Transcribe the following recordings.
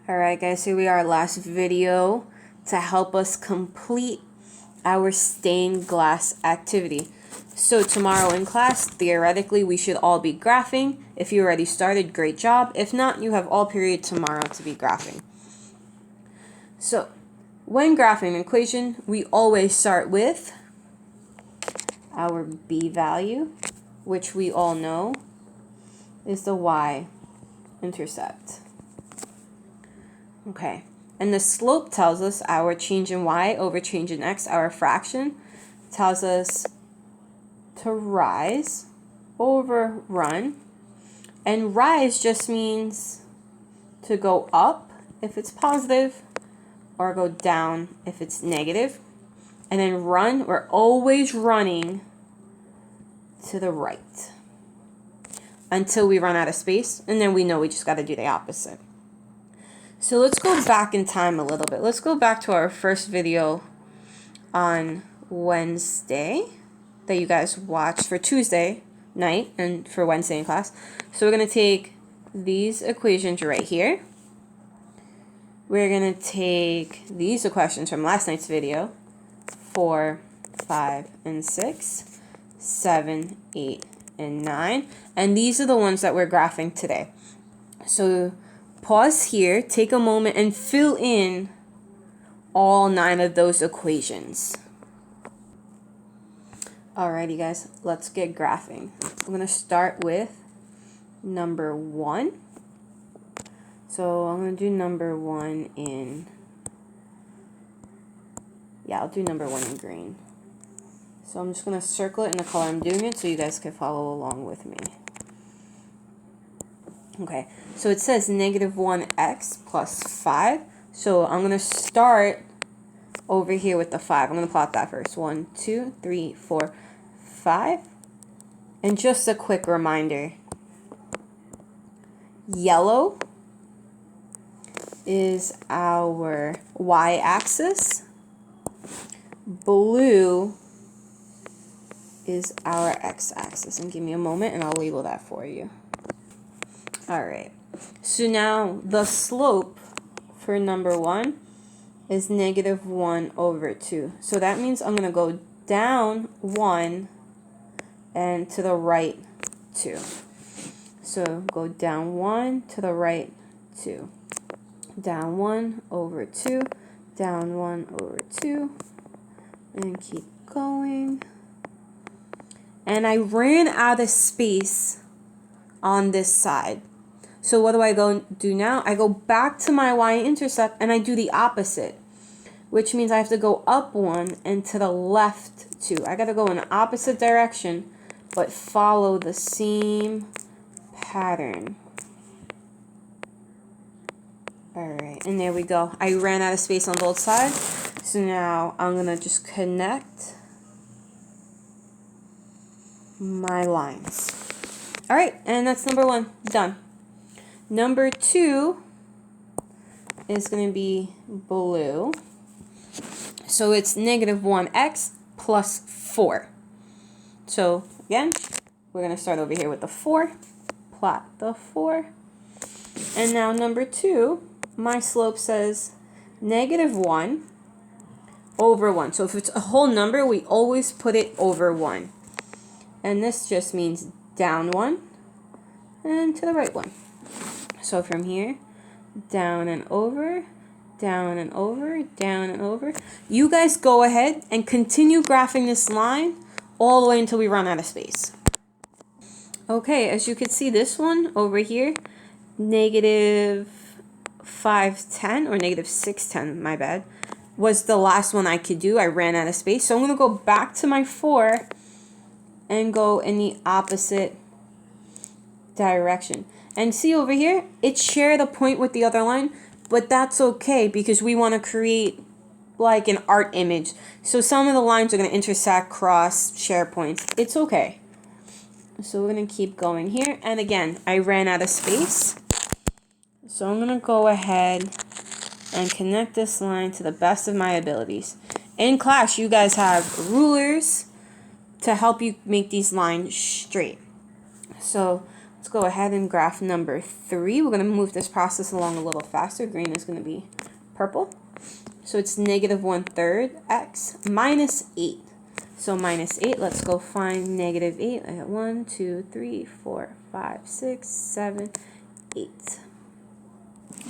Alright guys, here we are, last video to help us complete our stained glass activity. So tomorrow in class, theoretically, we should all be graphing. If you already started, great job. If not, you have all period tomorrow to be graphing. So, when graphing an equation, we always start with our b value, which we all know is the y-intercept. Okay, and the slope tells us our change in y over change in x, our fraction, tells us to rise over run. And rise just means to go up if it's positive or go down if it's negative. And then run, we're always running to the right until we run out of space, and then we know we just got to do the opposite. So let's go back in time a little bit. Let's go back to our first video on Wednesday that you guys watched for Tuesday night and for Wednesday in class. So we're going to take these equations right here. We're going to take these equations from last night's video, 4, 5, and 6, 7, 8, and 9. And these are the ones that we're graphing today. So pause here, take a moment, and fill in all 9 of those equations. Alrighty guys, let's get graphing. I'm going to start with number 1. So I'm going to do number 1 in, I'll do number 1 in green. So I'm just going to circle it in the color I'm doing it so you guys can follow along with me. Okay, so it says negative 1x plus 5. So I'm going to start over here with the 5. I'm going to plot that first. 1, 2, 3, 4, 5. And just a quick reminder, yellow is our y-axis. Blue is our x-axis. And give me a moment and I'll label that for you. Alright, so now the slope for number 1 is negative 1 over 2. So that means I'm going to go down 1 and to the right 2. So go down 1 to the right 2. Down 1 over 2. Down 1 over 2. And keep going. And I ran out of space on this side. So what do I go do now? I go back to my y-intercept and I do the opposite, which means I have to go up 1 and to the left 2. I got to go in the opposite direction, but follow the same pattern. Alright, and there we go. I ran out of space on both sides. So now I'm going to just connect my lines. Alright, and that's number 1. Done. Number 2 is going to be blue. So it's negative 1x plus 4. So again, we're going to start over here with the 4. Plot the 4. And now number 2, my slope says negative 1 over 1. So if it's a whole number, we always put it over 1. And this just means down 1 and to the right 1. So from here, down and over, down and over, down and over. You guys go ahead and continue graphing this line all the way until we run out of space. Okay, as you can see, this one over here, negative 510 or negative 610, my bad, was the last one I could do. I ran out of space. So I'm going to go back to my 4 and go in the opposite direction. And see over here, it shared a point with the other line, but that's okay because we want to create like an art image. So some of the lines are going to intersect, cross, share points. It's okay. So we're going to keep going here. And again, I ran out of space. So I'm going to go ahead and connect this line to the best of my abilities. In class, you guys have rulers to help you make these lines straight. So Let's go ahead and graph number 3. We're going to move this process along a little faster. Green is going to be purple. So it's negative 1/3 x minus 8. So minus 8, let's go find negative 8. I got 1, 2, 3, 4, 5, 6, 7, 8.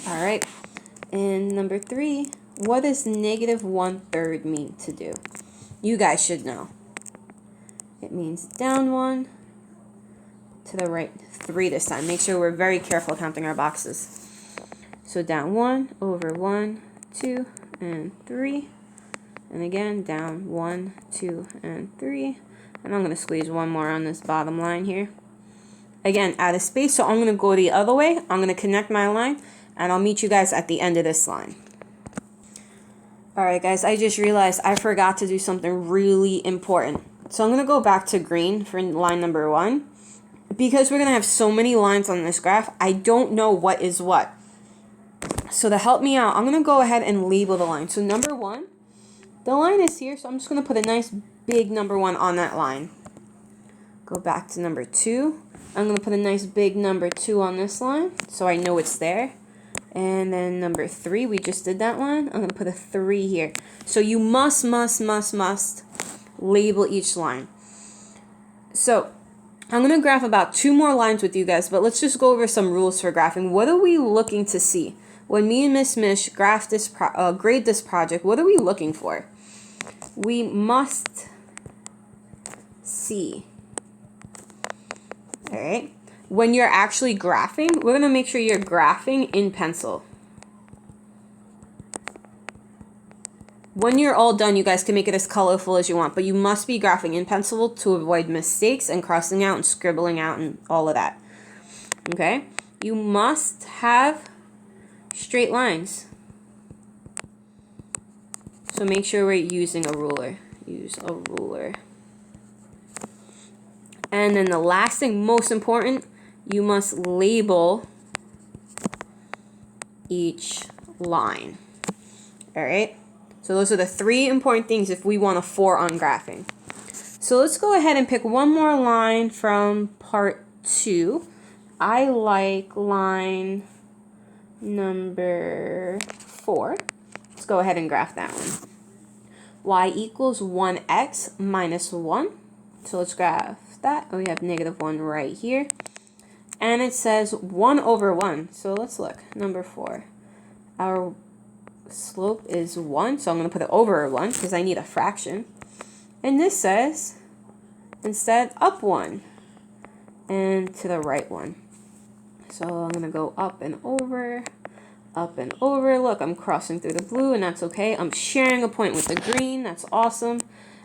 All right. And number 3, what does negative 1/3 mean to do? You guys should know. It means down 1, to the right 3 this time. Make sure we're very careful counting our boxes. So down 1 over 1, 2, and 3. And again, down 1, 2, and 3. And I'm going to squeeze one more on this bottom line here. Again, out of space, so I'm going to go the other way. I'm going to connect my line, and I'll meet you guys at the end of this line. Alright guys, I just realized I forgot to do something really important. So I'm going to go back to green for line number 1. Because we're going to have so many lines on this graph, I don't know what is what. So to help me out, I'm going to go ahead and label the line. So number 1, the line is here, so I'm just going to put a nice big number 1 on that line. Go back to number 2. I'm going to put a nice big number 2 on this line, so I know it's there. And then number 3, we just did that one. I'm going to put a 3 here. So you must label each line. So I'm going to graph about 2 more lines with you guys, but let's just go over some rules for graphing. What are we looking to see? When me and Miss Mish graph this grade this project, what are we looking for? We must see. All right. When you're actually graphing, we're going to make sure you're graphing in pencil. When you're all done, you guys can make it as colorful as you want, but you must be graphing in pencil to avoid mistakes and crossing out and scribbling out and all of that. Okay? You must have straight lines. So make sure we're using a ruler. Use a ruler. And then the last thing, most important, you must label each line. All right? So those are the 3 important things if we want a 4 on graphing. So let's go ahead and pick one more line from part 2. I like line number 4. Let's go ahead and graph that one. Y equals 1x minus 1. So let's graph that. We have negative 1 right here. And it says 1 over 1. So let's look. Number 4. Our slope is 1. So I'm going to put it over 1 because I need a fraction. And this says, instead, up 1. And to the right 1. So I'm going to go up and over. Up and over. Look, I'm crossing through the blue, and that's okay. I'm sharing a point with the green. That's awesome.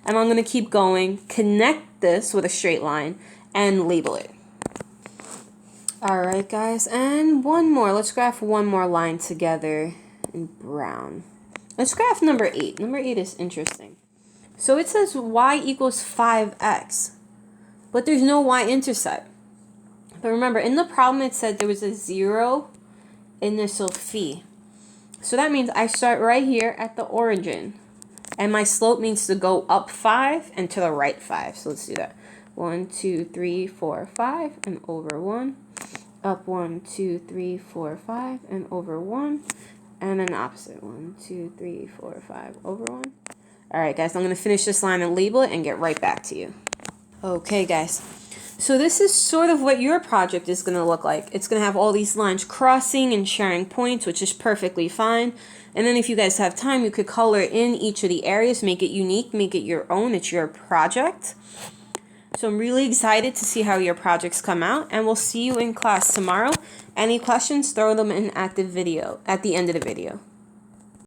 And I'm going to keep going. Connect this with a straight line and label it. Alright guys, and one more. Let's graph one more line together in brown. Let's graph number 8. Number 8 is interesting. So it says y equals 5x, but there's no y-intercept. But remember, in the problem it said there was a 0 initial phi. So that means I start right here at the origin. And my slope means to go up 5 and to the right 5. So let's do that. 1, 2, 3, 4, 5, and over 1. Up 1, 2, 3, 4, 5, and over 1. And then opposite. 1, 2, 3, 4, 5, over 1. Alright guys, I'm going to finish this line and label it and get right back to you. Okay guys, so this is sort of what your project is going to look like. It's going to have all these lines crossing and sharing points, which is perfectly fine. And then if you guys have time, you could color in each of the areas, make it unique, make it your own. It's your project. So I'm really excited to see how your projects come out, and we'll see you in class tomorrow. Any questions, throw them in at the end of the video.